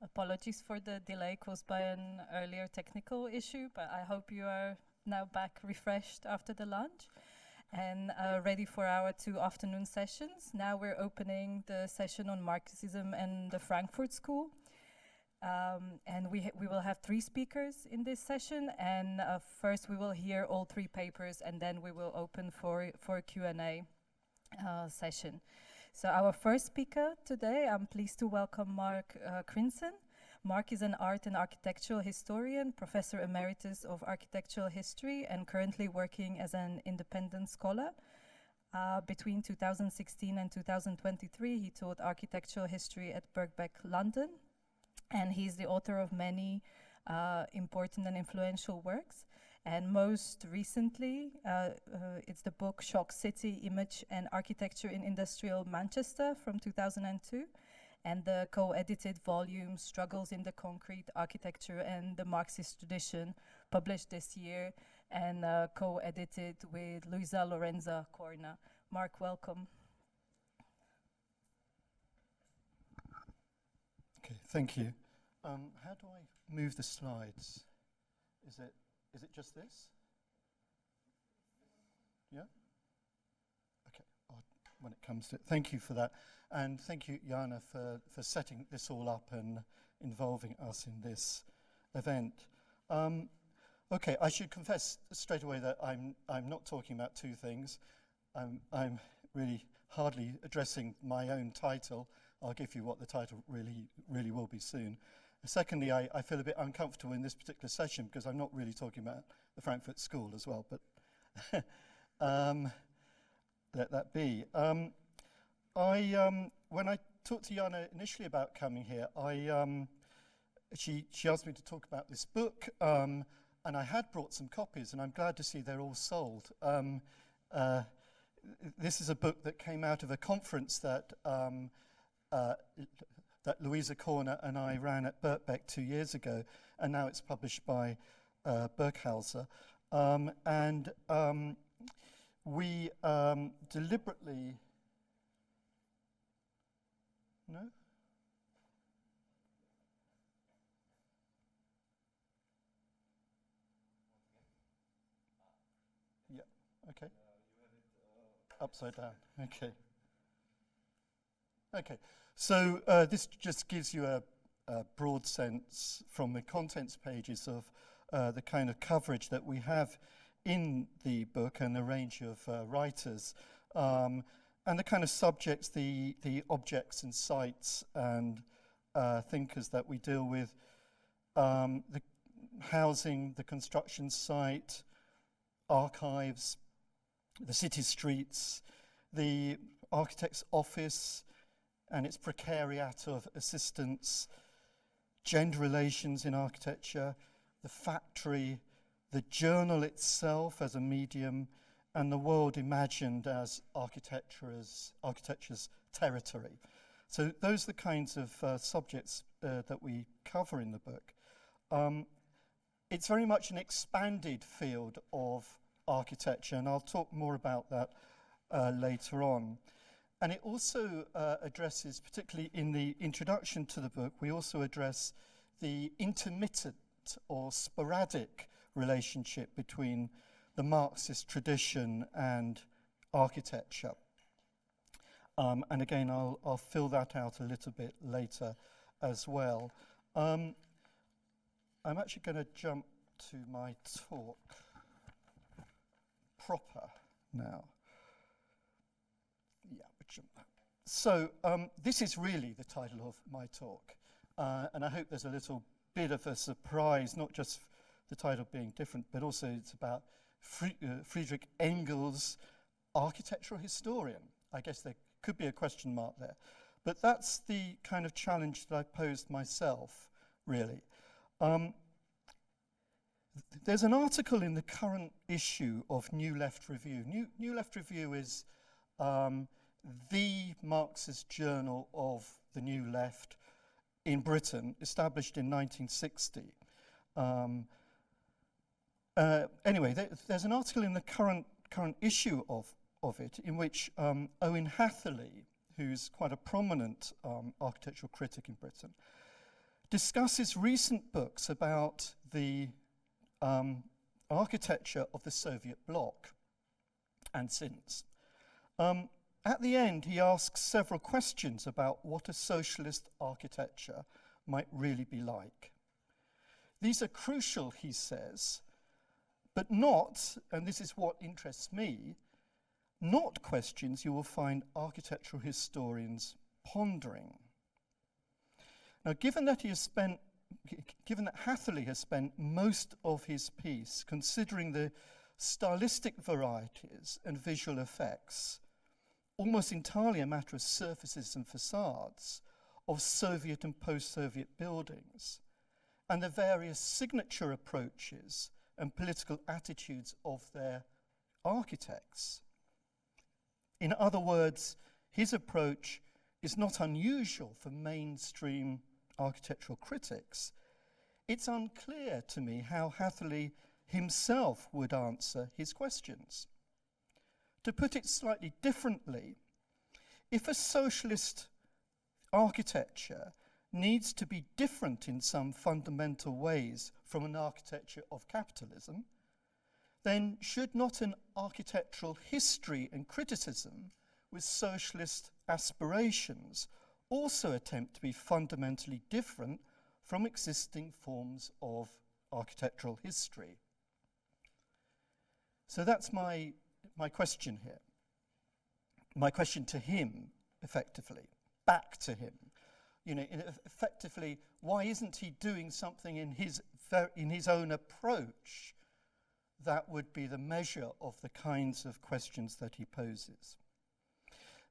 Apologies for the delay caused by an earlier technical issue, but I hope you are now back refreshed after the lunch and ready for our 2 afternoon sessions. Now we're opening the session on Marxism and the Frankfurt School. And we will have 3 speakers in this session, and first we will hear all 3 papers, and then we will open for a Q&A session. So our first speaker today, I'm pleased to welcome Mark Crinson. Mark is an art and architectural historian, professor emeritus of architectural history, and currently working as an independent scholar. Between 2016 and 2023, he taught architectural history at Birkbeck, London, and he's the author of many important and influential works. And most recently, it's the book Shock City, Image and Architecture in Industrial Manchester from 2002, and the co-edited volume Struggles in the Concrete Architecture and the Marxist Tradition, published this year and co-edited with Luisa Lorenza Corna. Mark, welcome. Okay, thank you. How do I move the slides? Is it just this? Yeah? Okay, when it comes to it. Thank you for that. And thank you, Jana, for setting this all up and involving us in this event. Okay, I should confess straight away that I'm not talking about 2 things. I'm really hardly addressing my own title. I'll give you what the title really will be soon. Secondly, I feel a bit uncomfortable in this particular session because I'm not really talking about the Frankfurt School as well, but let that be. When I talked to Jana initially about coming here, she asked me to talk about this book, and I had brought some copies, and I'm glad to see they're all sold. This is a book that came out of a conference that Luisa Corna and I ran at Birkbeck 2 years ago, and now it's published by Burghauser. We deliberately... No? Yeah, okay. Upside down, okay. Okay, so this just gives you a broad sense from the contents pages of the kind of coverage that we have in the book and the range of writers, and the kind of subjects, the objects and sites and thinkers that we deal with, the housing, the construction site, archives, the city streets, the architect's office, and its precariat of assistance, gender relations in architecture, the factory, the journal itself as a medium, and the world imagined as architecture's territory. So those are the kinds of subjects that we cover in the book. It's very much an expanded field of architecture, and I'll talk more about that later on. And it also addresses, particularly in the introduction to the book, we also address the intermittent or sporadic relationship between the Marxist tradition and architecture. And again, I'll fill that out a little bit later as well. I'm actually going to jump to my talk proper now. Yeah, so this is really the title of my talk, and I hope there's a little bit of a surprise, not just the title being different, but also it's about Friedrich Engels, architectural historian. I guess there could be a question mark there, but that's the kind of challenge that I posed myself, really. There's an article in the current issue of New Left Review. New Left Review is the Marxist journal of the New Left in Britain, established in 1960. Anyway, there's an article in the current issue of it in which Owen Hatherley, who's quite a prominent architectural critic in Britain, discusses recent books about the architecture of the Soviet bloc and since. At the end, he asks several questions about what a socialist architecture might really be like. These are crucial, he says, but not, and this is what interests me, not questions you will find architectural historians pondering. Now, given that Hatherley has spent most of his piece considering the stylistic varieties and visual effects, almost entirely a matter of surfaces and facades, of Soviet and post-Soviet buildings, and the various signature approaches and political attitudes of their architects. In other words, his approach is not unusual for mainstream architectural critics. It's unclear to me how Hatherley himself would answer his questions. To put it slightly differently, if a socialist architecture needs to be different in some fundamental ways from an architecture of capitalism, then should not an architectural history and criticism with socialist aspirations also attempt to be fundamentally different from existing forms of architectural history? So that's my question here. My question to him, effectively, back to him. You know, effectively, why isn't he doing something in his own approach that would be the measure of the kinds of questions that he poses?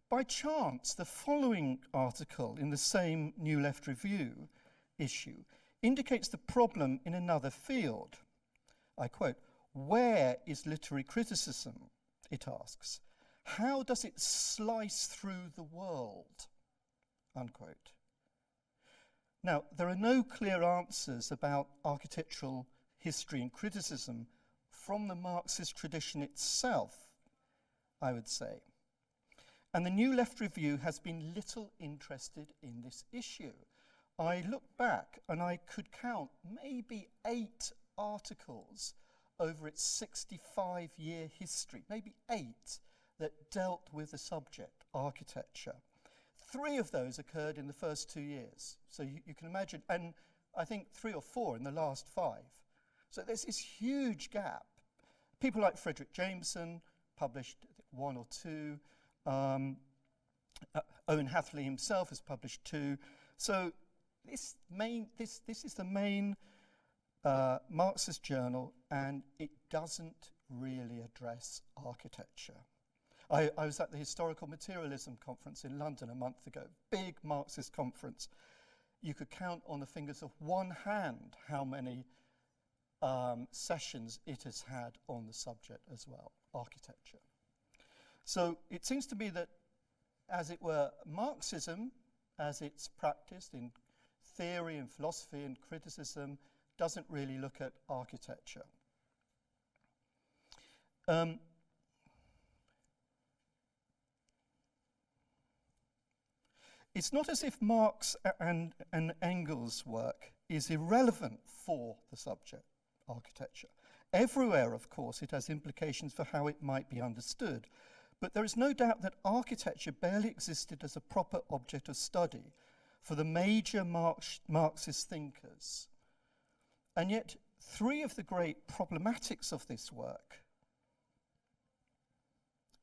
By chance, the following article in the same New Left Review issue indicates the problem in another field. I quote, "Where is literary criticism?" it asks. "How does it slice through the world?" Unquote. Now, there are no clear answers about architectural history and criticism from the Marxist tradition itself, I would say. And the New Left Review has been little interested in this issue. I look back and I could count maybe 8 articles over its 65-year history, maybe 8, that dealt with the subject, architecture. 3 of those occurred in the first 2 years. So you can imagine, and I think 3 or 4 in the last 5. So there's this huge gap. People like Frederick Jameson published 1 or 2. Owen Hatherley himself has published 2. So this is the main Marxist journal, and it doesn't really address architecture. I was at the Historical Materialism Conference in London a month ago, big Marxist conference. You could count on the fingers of one hand how many sessions it has had on the subject as well, architecture. So it seems to be that, as it were, Marxism, as it's practiced in theory and philosophy and criticism, doesn't really look at architecture. It's not as if Marx and Engels' work is irrelevant for the subject, architecture. Everywhere, of course, it has implications for how it might be understood. But there is no doubt that architecture barely existed as a proper object of study for the major Marxist thinkers. And yet, 3 of the great problematics of this work,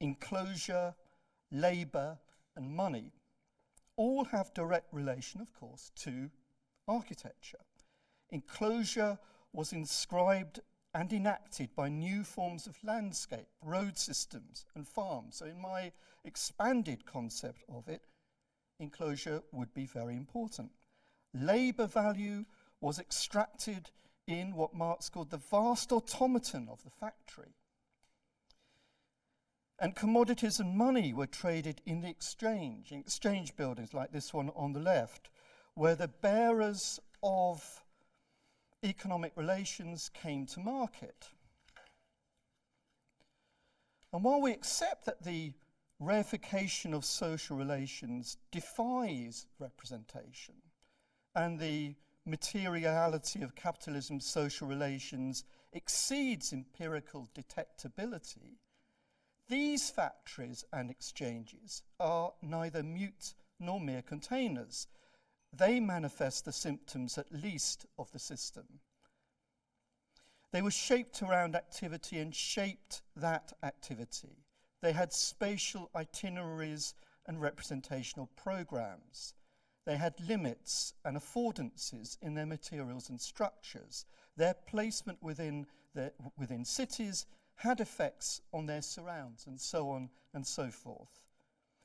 enclosure, labour, and money, all have direct relation, of course, to architecture. Enclosure was inscribed and enacted by new forms of landscape, road systems, and farms. So in my expanded concept of it, enclosure would be very important. Labour value was extracted in what Marx called the vast automaton of the factory. And commodities and money were traded in exchange buildings like this one on the left, where the bearers of economic relations came to market. And while we accept that the reification of social relations defies representation, and the materiality of capitalism's social relations exceeds empirical detectability, these factories and exchanges are neither mute nor mere containers. They manifest the symptoms, at least, of the system. They were shaped around activity and shaped that activity. They had spatial itineraries and representational programs. They had limits and affordances in their materials and structures. Their placement within cities had effects on their surrounds, and so on and so forth.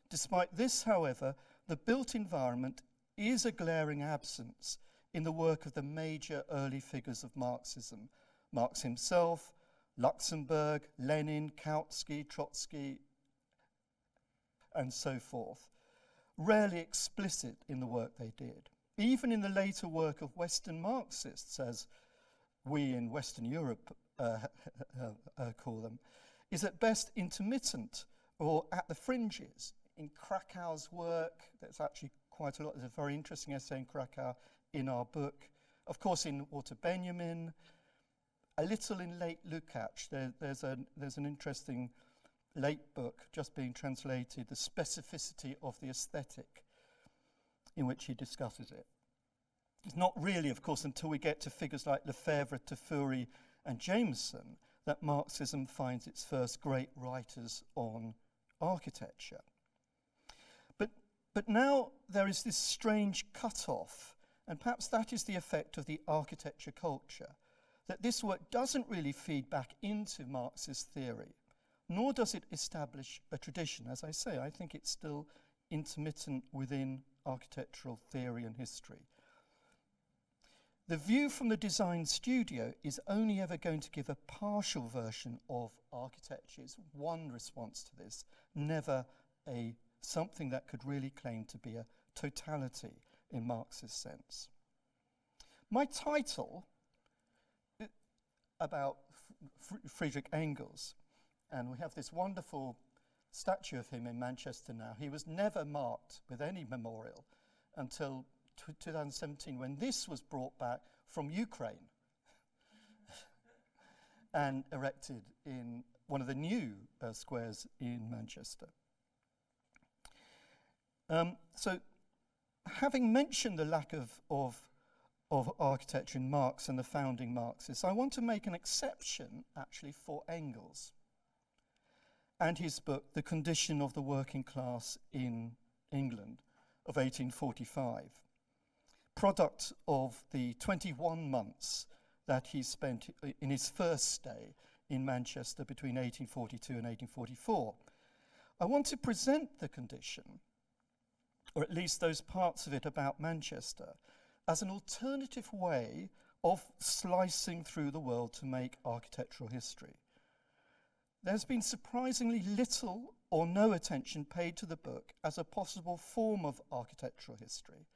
Despite this, however, the built environment is a glaring absence in the work of the major early figures of Marxism. Marx himself, Luxemburg, Lenin, Kautsky, Trotsky, and so forth. Rarely explicit in the work they did. Even in the later work of Western Marxists, as we in Western Europe call them, is at best intermittent or at the fringes. In Krakau's work, there's actually quite a lot. There's a very interesting essay in Krakow in our book. Of course, in Walter Benjamin, a little in late Lukács. There's an interesting late book just being translated, The Specificity of the Aesthetic, in which he discusses it. It's not really, of course, until we get to figures like Lefebvre, Tafuri, and Jameson that Marxism finds its first great writers on architecture. But now there is this strange cut-off, and perhaps that is the effect of the architecture culture, that this work doesn't really feed back into Marxist theory, nor does it establish a tradition. As I say, I think it's still intermittent within architectural theory and history. The view from the design studio is only ever going to give a partial version of architecture. It's one response to this, never something that could really claim to be a totality in Marxist sense. My title about Friedrich Engels, and we have this wonderful statue of him in Manchester now. He was never marked with any memorial until 2017, when this was brought back from Ukraine and erected in one of the new squares in Manchester. So, having mentioned the lack of architecture in Marx and the founding Marxists, I want to make an exception, actually, for Engels and his book, The Condition of the Working Class in England, of 1845. Product of the 21 months that he spent in his first stay in Manchester between 1842 and 1844. I want to present the condition, or at least those parts of it about Manchester, as an alternative way of slicing through the world to make architectural history. There's been surprisingly little or no attention paid to the book as a possible form of architectural history,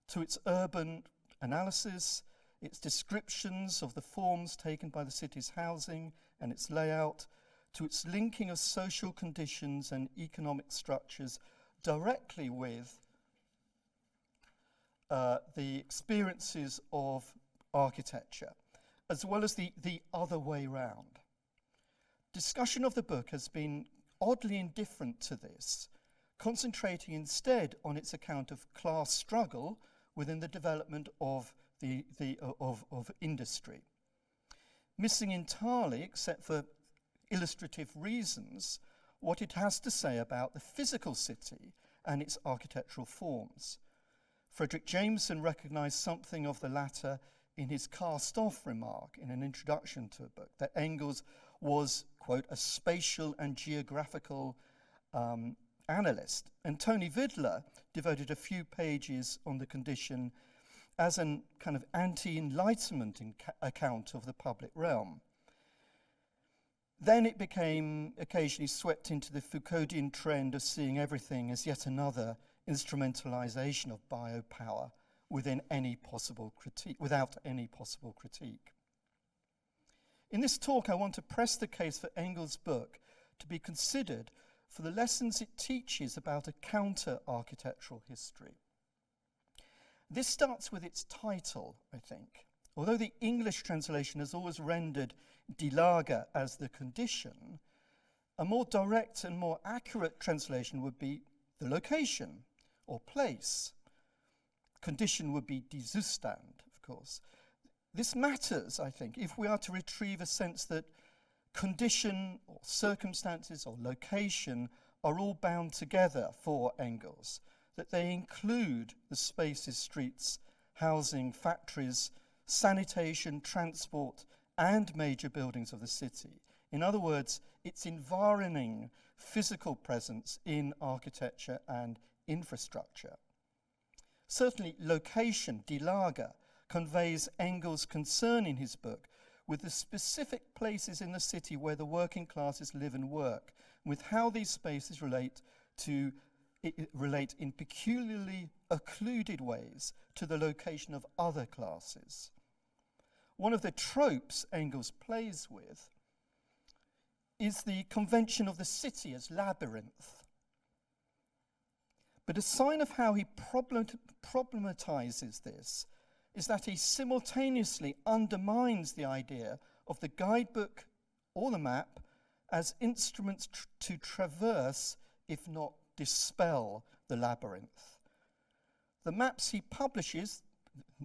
to its urban analysis, its descriptions of the forms taken by the city's housing and its layout, to its linking of social conditions and economic structures directly with the experiences of architecture, as well as the other way round. Discussion of the book has been oddly indifferent to this, concentrating instead on its account of class struggle within the development of industry, missing entirely, except for illustrative reasons, what it has to say about the physical city and its architectural forms. Frederick Jameson recognized something of the latter in his cast-off remark in an introduction to a book, that Engels was, quote, a spatial and geographical analyst. And Tony Vidler devoted a few pages on the condition as an kind of anti-Enlightenment account of the public realm. Then it became occasionally swept into the Foucauldian trend of seeing everything as yet another instrumentalization of biopower without any possible critique. In this talk, I want to press the case for Engels' book to be considered for the lessons it teaches about a counter-architectural history. This starts with its title, I think. Although the English translation has always rendered die Lage as the condition, a more direct and more accurate translation would be the location or place. Condition would be die Zustand, of course. This matters, I think, if we are to retrieve a sense that condition or circumstances or location are all bound together for Engels, that they include the spaces, streets, housing, factories, sanitation, transport, and major buildings of the city. In other words, its environing physical presence in architecture and infrastructure. Certainly, location, die Lage, conveys Engels' concern in his book with the specific places in the city where the working classes live and work, with how these spaces relate in peculiarly occluded ways to the location of other classes. One of the tropes Engels plays with is the convention of the city as labyrinth. But a sign of how he problematizes this is that he simultaneously undermines the idea of the guidebook or the map as instruments to traverse, if not dispel, the labyrinth. The maps he publishes,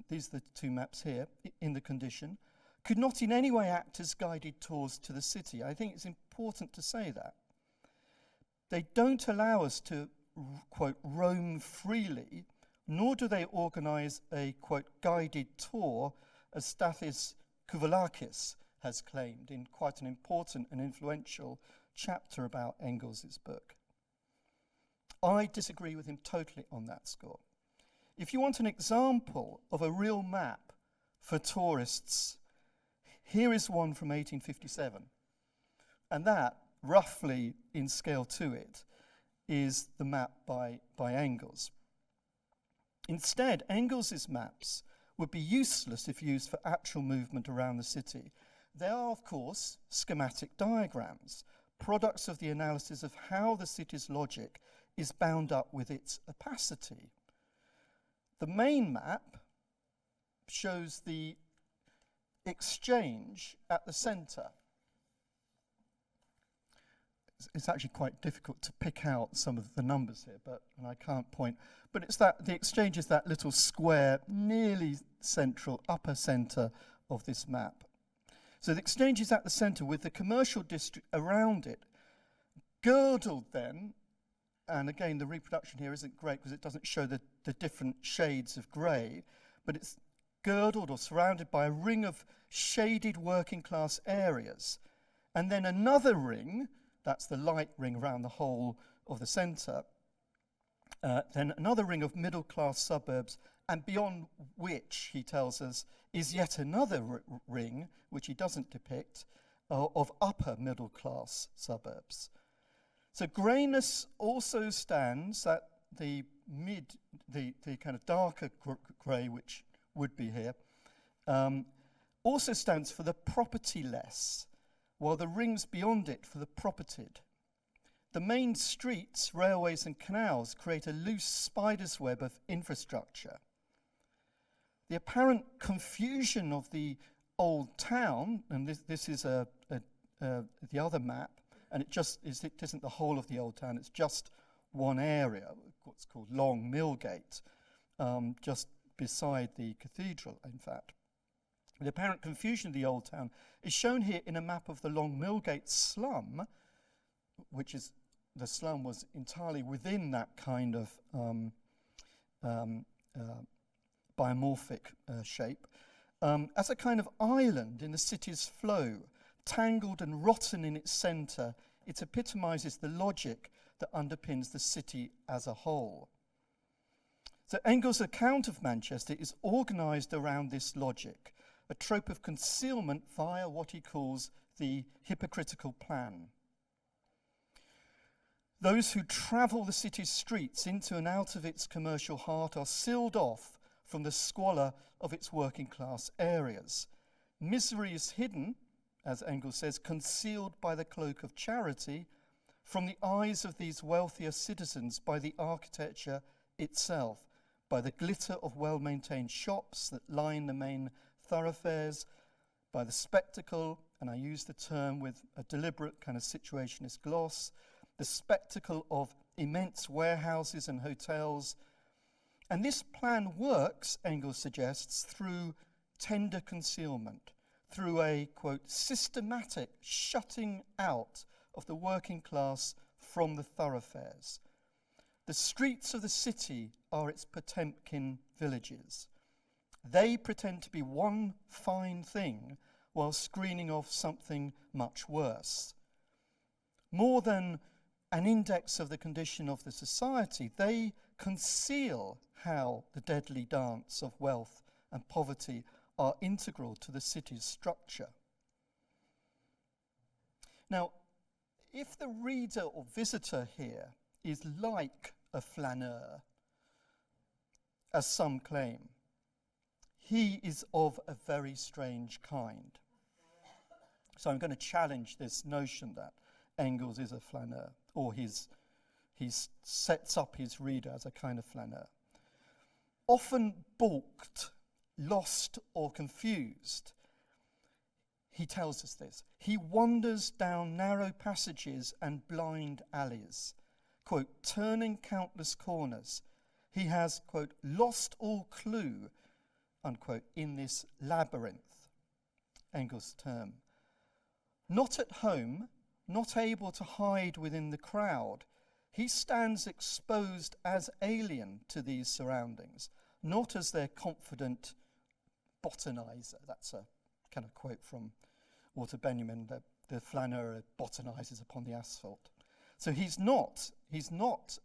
these are the two maps here, in the condition, could not in any way act as guided tours to the city. I think it's important to say that. They don't allow us to, quote, roam freely, nor do they organize a, quote, guided tour, as Stathis Kouvelakis has claimed in quite an important and influential chapter about Engels' book. I disagree with him totally on that score. If you want an example of a real map for tourists, here is one from 1857. And that, roughly in scale to it, is the map by Engels. Instead, Engels' maps would be useless if used for actual movement around the city. They are, of course, schematic diagrams, products of the analysis of how the city's logic is bound up with its opacity. The main map shows the exchange at the centre. It's actually quite difficult to pick out some of the numbers here, and I can't point. But it's that the exchange is that little square, nearly central, upper centre of this map. So the exchange is at the centre with the commercial district around it, girdled then, and again the reproduction here isn't great because it doesn't show the different shades of grey, but it's girdled or surrounded by a ring of shaded working class areas. And then another ring, that's the light ring around the whole of the centre, then another ring of middle class suburbs, and beyond which, he tells us, is yet another ring, which he doesn't depict, of upper middle class suburbs. So greyness also stands at the kind of darker grey, which would be here, also stands for the property-less, while the rings beyond it for the propertied. The main streets, railways and canals create a loose spider's web of infrastructure. The apparent confusion of the old town, and this is the other map, and it isn't the whole of the old town, it's just one area, what's called Long Millgate, just beside the cathedral, in fact. The apparent confusion of the old town is shown here in a map of the Long Millgate slum, which is, the slum was entirely within that kind of biomorphic shape, as a kind of island in the city's flow, tangled and rotten in its centre. It epitomizes the logic that underpins the city as a whole. So Engels' account of Manchester is organised around this logic, a trope of concealment via what he calls the hypocritical plan. Those who travel the city's streets into and out of its commercial heart are sealed off from the squalor of its working class areas. Misery is hidden, as Engels says, concealed by the cloak of charity, from the eyes of these wealthier citizens by the architecture itself, by the glitter of well-maintained shops that line the main thoroughfares, by the spectacle, and I use the term with a deliberate kind of situationist gloss, the spectacle of immense warehouses and hotels. And this plan works, Engels suggests, through tender concealment, through a, quote, systematic shutting out of the working class from the thoroughfares. The streets of the city are its Potemkin villages. They pretend to be one fine thing while screening off something much worse. More than an index of the condition of the society, they conceal how the deadly dance of wealth and poverty are integral to the city's structure. Now, if the reader or visitor here is like a flaneur, as some claim, he is of a very strange kind. So I'm going to challenge this notion that Engels is a flaneur, or he sets up his reader as a kind of flaneur. Often balked, lost or confused, he tells us this. He wanders down narrow passages and blind alleys, quote, turning countless corners. He has, quote, lost all clue, unquote, in this labyrinth, Engels' term. Not at home, not able to hide within the crowd, he stands exposed as alien to these surroundings, not as their confident botanizer. That's a kind of quote from Walter Benjamin, the flaneur botanizes upon the asphalt. So he's not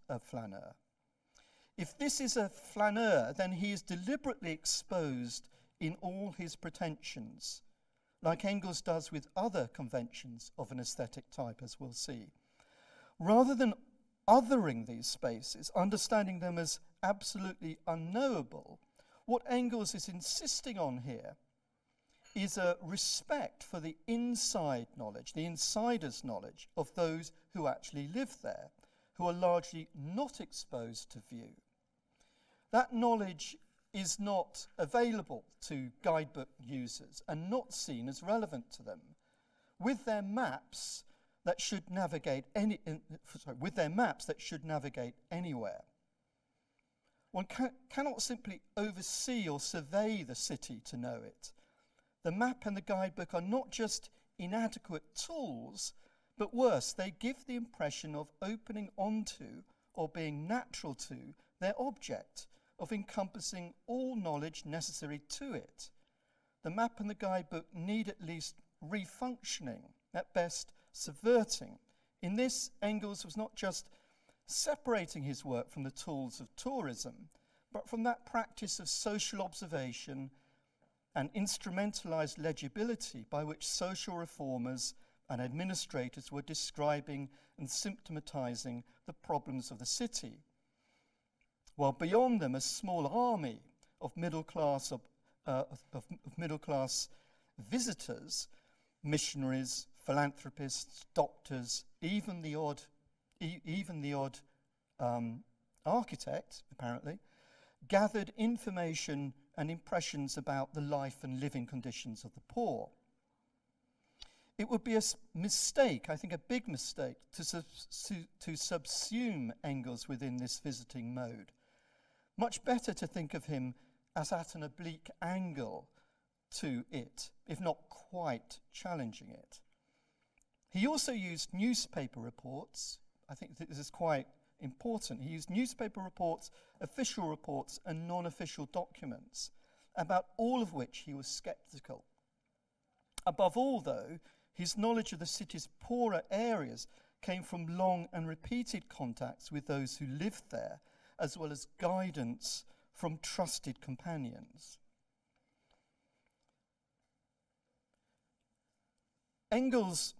a flaneur. If this is a flaneur, then he is deliberately exposed in all his pretensions, like Engels does with other conventions of an aesthetic type, as we'll see. Rather than othering these spaces, understanding them as absolutely unknowable, what Engels is insisting on here is a respect for the inside knowledge, the insider's knowledge of those who actually live there, who are largely not exposed to view. That knowledge is not available to guidebook users and not seen as relevant to them. With their maps that should navigate anywhere. One cannot simply oversee or survey the city to know it. The map and the guidebook are not just inadequate tools, but worse, they give the impression of opening onto or being natural to their object, of encompassing all knowledge necessary to it. The map and the guidebook need at least refunctioning, at best subverting. In this, Engels was not just separating his work from the tools of tourism, but from that practice of social observation and instrumentalized legibility by which social reformers and administrators were describing and symptomatizing the problems of the city, while beyond them a small army of middle-class visitors, missionaries, philanthropists, doctors, even the odd architect, apparently, gathered information and impressions about the life and living conditions of the poor. It would be a mistake, I think a big mistake, to subsume Engels within this visiting mode. Much better to think of him as at an oblique angle to it, if not quite challenging it. He also used newspaper reports. I think this is quite important. He used newspaper reports, official reports, and non-official documents, about all of which he was sceptical. Above all, though, his knowledge of the city's poorer areas came from long and repeated contacts with those who lived there, as well as guidance from trusted companions. Engels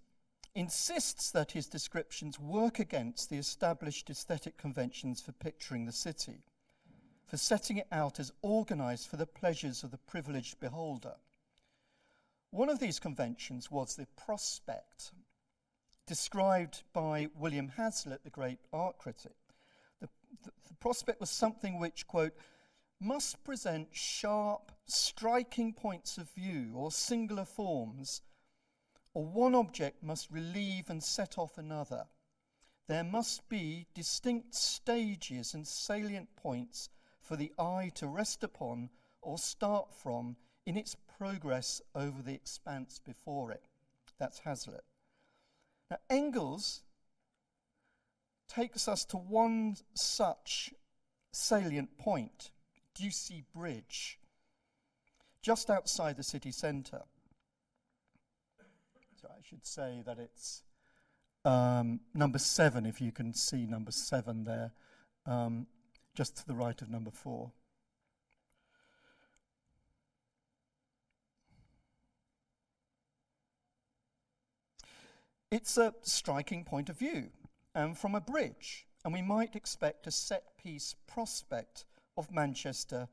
insists that his descriptions work against the established aesthetic conventions for picturing the city, for setting it out as organized for the pleasures of the privileged beholder. One of these conventions was the prospect, described by William Hazlitt, the great art critic. The prospect was something which, quote, must present sharp, striking points of view or singular forms, or one object must relieve and set off another. There must be distinct stages and salient points for the eye to rest upon or start from in its progress over the expanse before it. That's Hazlitt. Now, Engels takes us to one such salient point, Ducie Bridge, just outside the city centre. So I should say that it's number 7, if you can see number 7 there, just to the right of number 4. It's a striking point of view, and from a bridge, and we might expect a set-piece prospect of Manchester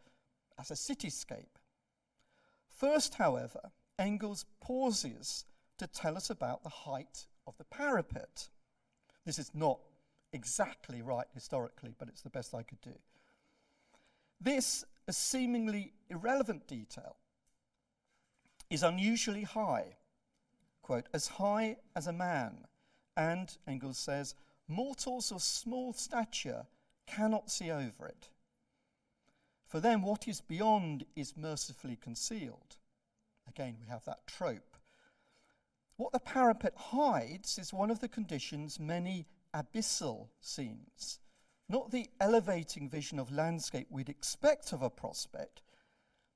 as a cityscape. First, however, Engels pauses to tell us about the height of the parapet. This is not exactly right historically, but it's the best I could do. This, a seemingly irrelevant detail, is unusually high, quote, as high as a man, and, Engels says, mortals of small stature cannot see over it. For them, what is beyond is mercifully concealed. Again, we have that trope. What the parapet hides is one of the conditions many abyssal scenes, not the elevating vision of landscape we'd expect of a prospect,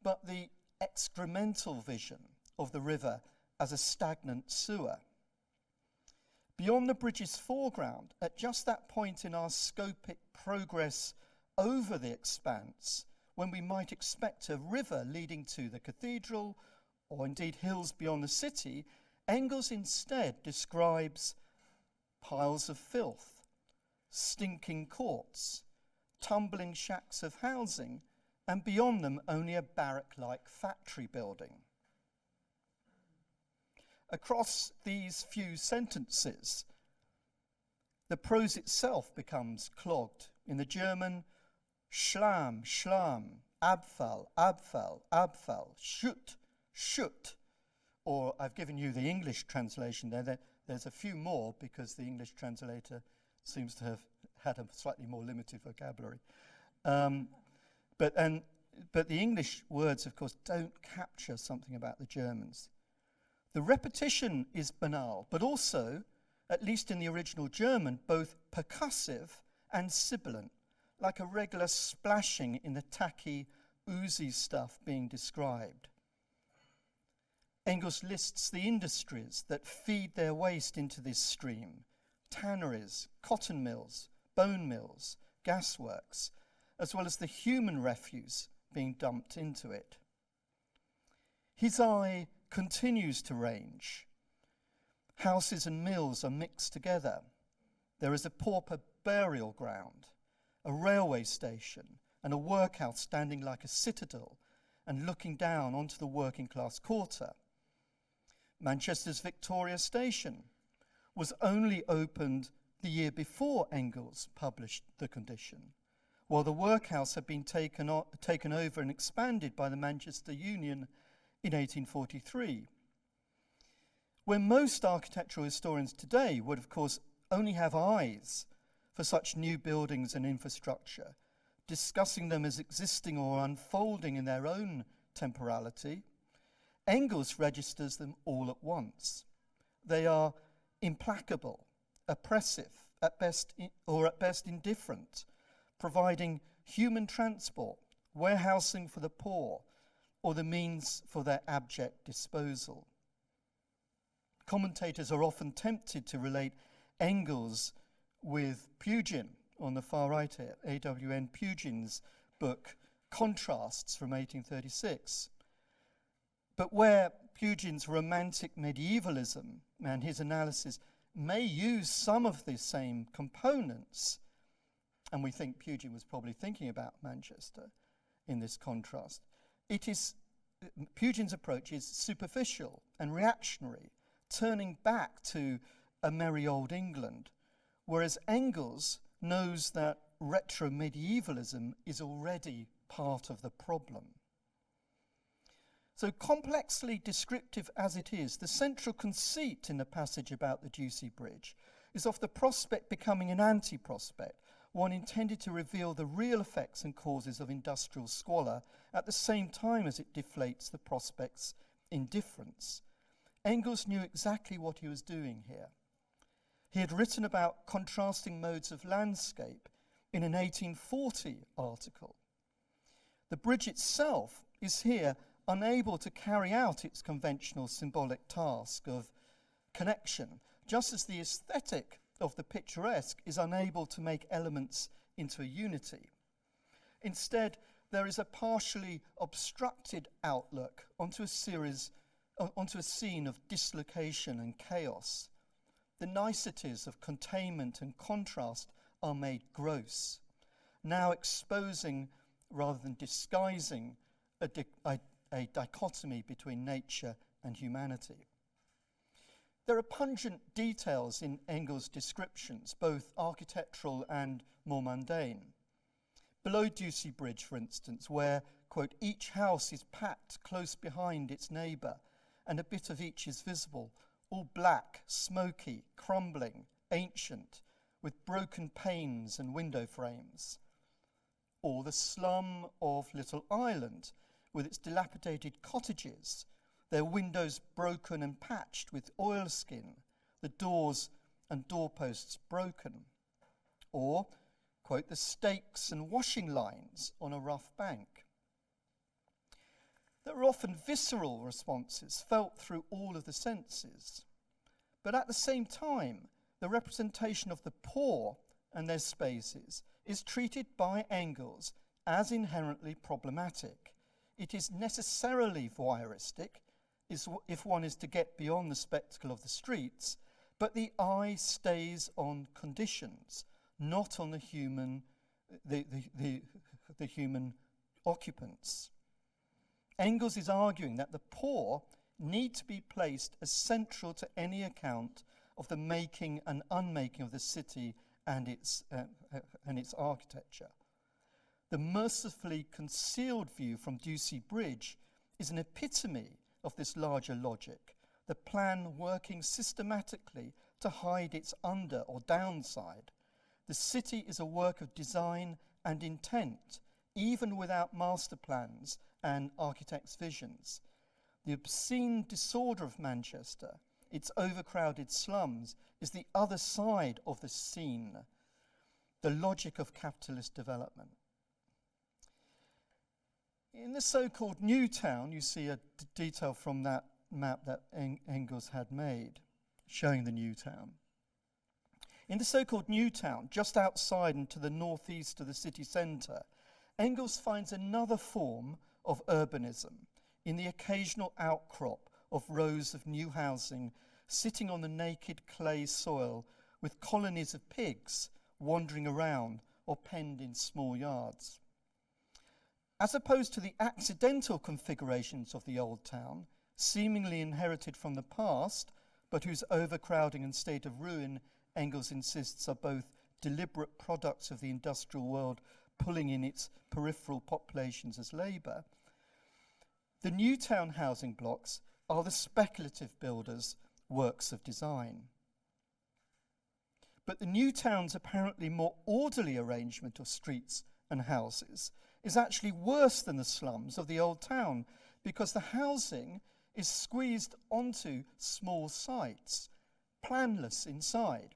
but the excremental vision of the river as a stagnant sewer. Beyond the bridge's foreground, at just that point in our scopic progress over the expanse, when we might expect a river leading to the cathedral, or indeed hills beyond the city, Engels instead describes piles of filth, stinking courts, tumbling shacks of housing, and beyond them only a barrack-like factory building. Across these few sentences, the prose itself becomes clogged. In the German, Schlamm, Schlamm, Abfall, Abfall, Abfall, Schutt, Schutt. Or I've given you the English translation there. There's a few more because the English translator seems to have had a slightly more limited vocabulary. But the English words, of course, don't capture something about the Germans. The repetition is banal, but also, at least in the original German, both percussive and sibilant, like a regular splashing in the tacky, oozy stuff being described. Engels lists the industries that feed their waste into this stream: tanneries, cotton mills, bone mills, gasworks, as well as the human refuse being dumped into it. His eye continues to range. Houses and mills are mixed together. There is a pauper burial ground, a railway station, and a workhouse standing like a citadel and looking down onto the working class quarter. Manchester's Victoria Station was only opened the year before Engels published The Condition, while the workhouse had been taken over and expanded by the Manchester Union in 1843. When most architectural historians today would, of course, only have eyes for such new buildings and infrastructure, discussing them as existing or unfolding in their own temporality, Engels registers them all at once. They are implacable, oppressive, at best indifferent, providing human transport, warehousing for the poor, or the means for their abject disposal. Commentators are often tempted to relate Engels with Pugin on the far right here, A.W.N. Pugin's book Contrasts from 1836. But where Pugin's romantic medievalism and his analysis may use some of the same components, and we think Pugin was probably thinking about Manchester in this contrast, Pugin's approach is superficial and reactionary, turning back to a merry old England, whereas Engels knows that retro-medievalism is already part of the problem. So complexly descriptive as it is, the central conceit in the passage about the Ducie Bridge is of the prospect becoming an anti-prospect, one intended to reveal the real effects and causes of industrial squalor at the same time as it deflates the prospect's indifference. Engels knew exactly what he was doing here. He had written about contrasting modes of landscape in an 1840 article. The bridge itself is here unable to carry out its conventional symbolic task of connection, just as the aesthetic of the picturesque is unable to make elements into a unity. Instead, there is a partially obstructed outlook onto a scene of dislocation and chaos. The niceties of containment and contrast are made gross, now exposing rather than disguising a dichotomy between nature and humanity. There are pungent details in Engels' descriptions, both architectural and more mundane. Below Ducie Bridge, for instance, where, quote, each house is packed close behind its neighbour and a bit of each is visible, all black, smoky, crumbling, ancient, with broken panes and window frames. Or the slum of Little Ireland, with its dilapidated cottages, their windows broken and patched with oilskin, the doors and doorposts broken. Or, quote, the stakes and washing lines on a rough bank. There are often visceral responses felt through all of the senses. But at the same time, the representation of the poor and their spaces is treated by Engels as inherently problematic. It is necessarily voyeuristic, if one is to get beyond the spectacle of the streets, but the eye stays on conditions, not on the human occupants. Engels is arguing that the poor need to be placed as central to any account of the making and unmaking of the city and its architecture. The mercifully concealed view from Ducie Bridge is an epitome of this larger logic, the plan working systematically to hide its under or downside. The city is a work of design and intent, even without master plans and architects' visions. The obscene disorder of Manchester, its overcrowded slums, is the other side of the scene, the logic of capitalist development. In the so-called New Town, you see a detail from that map that Engels had made, showing the New Town. In the so-called New Town, just outside and to the northeast of the city centre, Engels finds another form of urbanism in the occasional outcrop of rows of new housing sitting on the naked clay soil with colonies of pigs wandering around or penned in small yards. As opposed to the accidental configurations of the old town, seemingly inherited from the past, but whose overcrowding and state of ruin, Engels insists, are both deliberate products of the industrial world pulling in its peripheral populations as labour, the new town housing blocks are the speculative builders' works of design. But the new town's apparently more orderly arrangement of streets and houses is actually worse than the slums of the old town, because the housing is squeezed onto small sites, planless inside.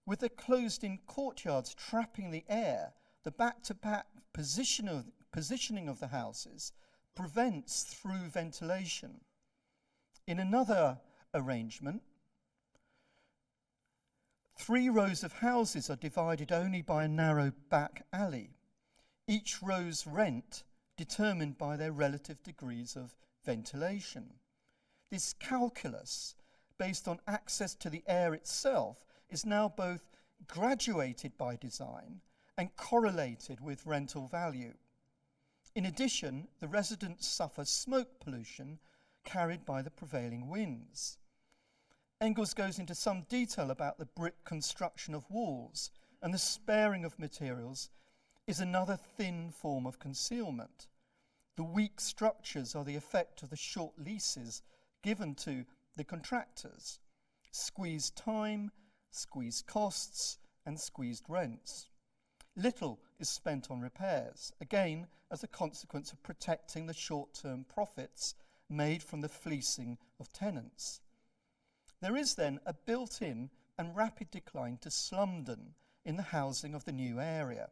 With the closed-in courtyards trapping the air, the back-to-back positioning of the houses prevents through ventilation. In another arrangement, 3 rows of houses are divided only by a narrow back alley, each row's rent determined by their relative degrees of ventilation. This calculus, based on access to the air itself, is now both graduated by design and correlated with rental value. In addition, the residents suffer smoke pollution carried by the prevailing winds. Engels goes into some detail about the brick construction of walls and the sparing of materials is another thin form of concealment. The weak structures are the effect of the short leases given to the contractors. Squeezed time, squeezed costs, and squeezed rents. Little is spent on repairs, again as a consequence of protecting the short-term profits made from the fleecing of tenants. There is then a built-in and rapid decline to slumdom in the housing of the new area.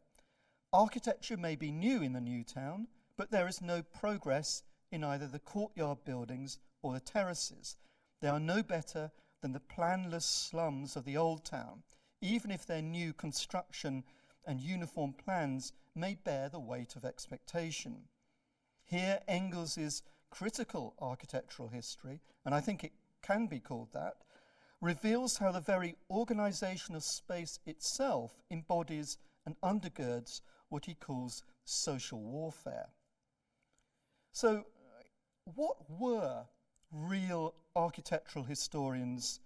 Architecture may be new in the new town, but there is no progress in either the courtyard buildings or the terraces. They are no better than the planless slums of the old town, even if their new construction and uniform plans may bear the weight of expectation. Here, Engels's critical architectural history, and I think it can be called that, reveals how the very organization of space itself embodies and undergirds what he calls social warfare. So, what were real architectural historians,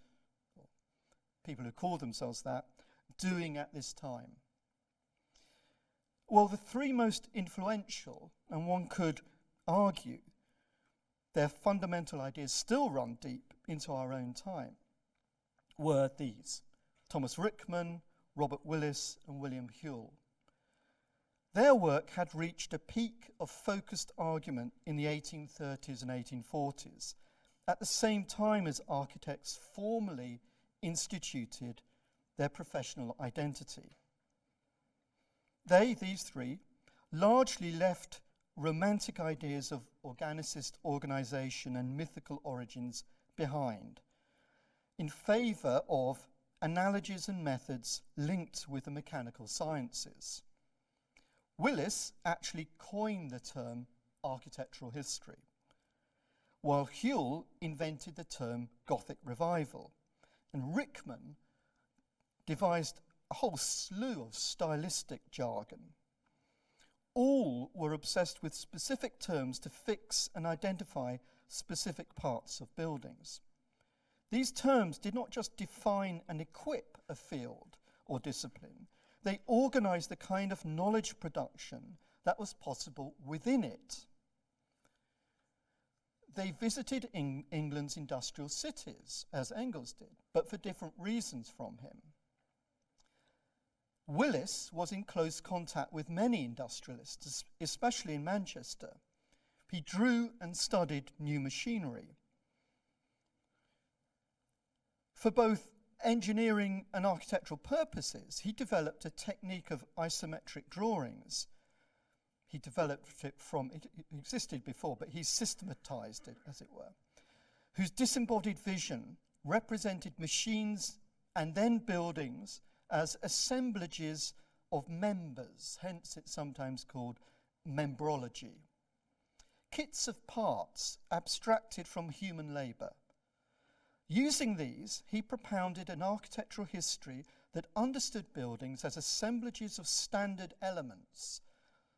people who call themselves that, doing at this time? Well, the three most influential, and one could argue their fundamental ideas still run deep into our own time, were these: Thomas Rickman, Robert Willis, and William Whewell. Their work had reached a peak of focused argument in the 1830s and 1840s, at the same time as architects formally instituted their professional identity. These three, largely left romantic ideas of organicist organization and mythical origins behind, in favor of analogies and methods linked with the mechanical sciences. Willis actually coined the term architectural history, while Whewell invented the term Gothic revival, and Rickman devised a whole slew of stylistic jargon. All were obsessed with specific terms to fix and identify specific parts of buildings. These terms did not just define and equip a field or discipline, they organized the kind of knowledge production that was possible within it. They visited England's industrial cities, as Engels did, but for different reasons from him. Willis was in close contact with many industrialists, especially in Manchester. He drew and studied new machinery. For both engineering and architectural purposes, he developed a technique of isometric drawings. He developed it it existed before, but he systematized it, as it were, whose disembodied vision represented machines and then buildings as assemblages of members, hence it's sometimes called membrology. Kits of parts abstracted from human labor. Using these, he propounded an architectural history that understood buildings as assemblages of standard elements.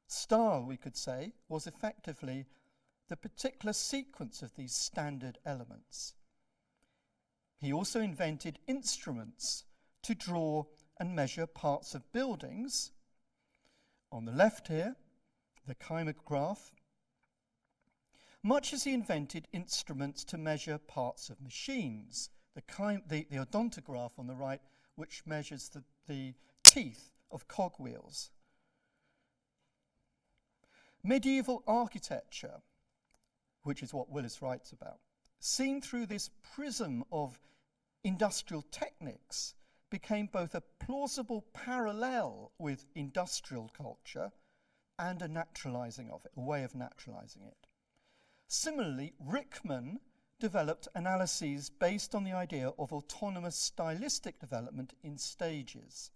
Style, we could say, was effectively the particular sequence of these standard elements. He also invented instruments to draw and measure parts of buildings. On the left here, the kymograph, much as he invented instruments to measure parts of machines. The odontograph on the right, which measures the teeth of cogwheels. Medieval architecture, which is what Willis writes about, seen through this prism of industrial techniques, became both a plausible parallel with industrial culture and a naturalizing of it, a way of naturalizing it. Similarly, Rickman developed analyses based on the idea of autonomous stylistic development in stages,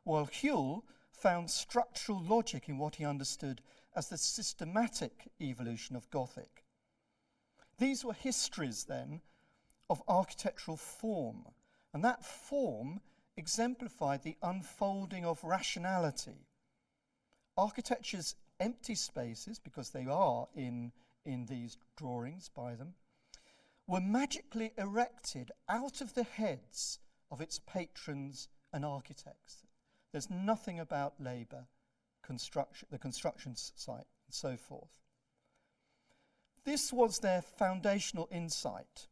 while Whewell found structural logic in what he understood as the systematic evolution of Gothic. These were histories, then, of architectural form, and that form exemplified the unfolding of rationality. Architecture's empty spaces, because they are in these drawings by them, were magically erected out of the heads of its patrons and architects. There's nothing about labor the construction site, and so forth. This was their foundational insight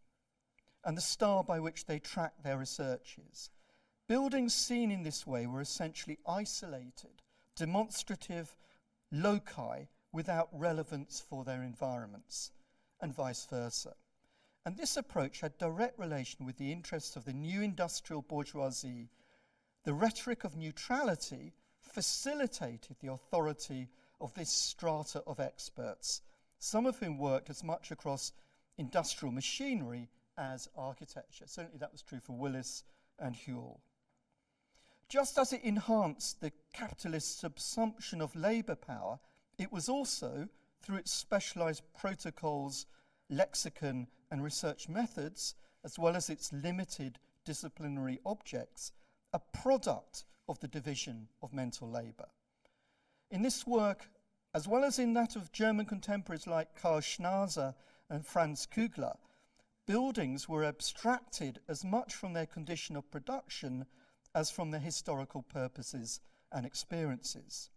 and the star by which they tracked their researches. Buildings seen in this way were essentially isolated, demonstrative loci without relevance for their environments, and vice versa. And this approach had direct relation with the interests of the new industrial bourgeoisie. The rhetoric of neutrality facilitated the authority of this strata of experts, some of whom worked as much across industrial machinery as architecture. Certainly that was true for Willis and Whewell. Just as it enhanced the capitalist subsumption of labour power, it was also, through its specialised protocols, lexicon and research methods, as well as its limited disciplinary objects, a product of the division of mental labour. In this work, as well as in that of German contemporaries like Karl Schnazer and Franz Kugler, buildings were abstracted as much from their condition of production as from their historical purposes and experiences.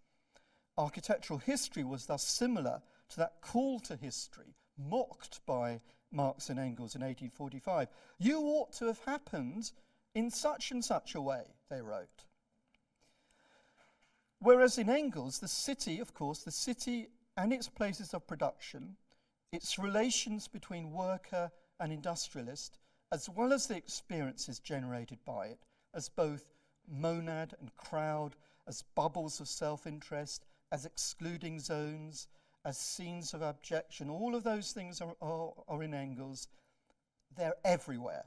Architectural history was thus similar to that call to history mocked by Marx and Engels in 1845. You ought to have happened in such and such a way, they wrote. Whereas in Engels, the city, of course, the city and its places of production, its relations between worker and industrialist, as well as the experiences generated by it, as both monad and crowd, as bubbles of self-interest, as excluding zones, as scenes of abjection, all of those things are in Engels. They're everywhere.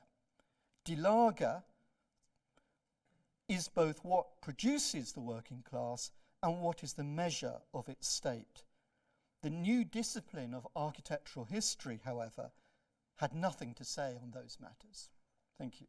Die Lage is both what produces the working class and what is the measure of its state. The new discipline of architectural history, however, had nothing to say on those matters. Thank you.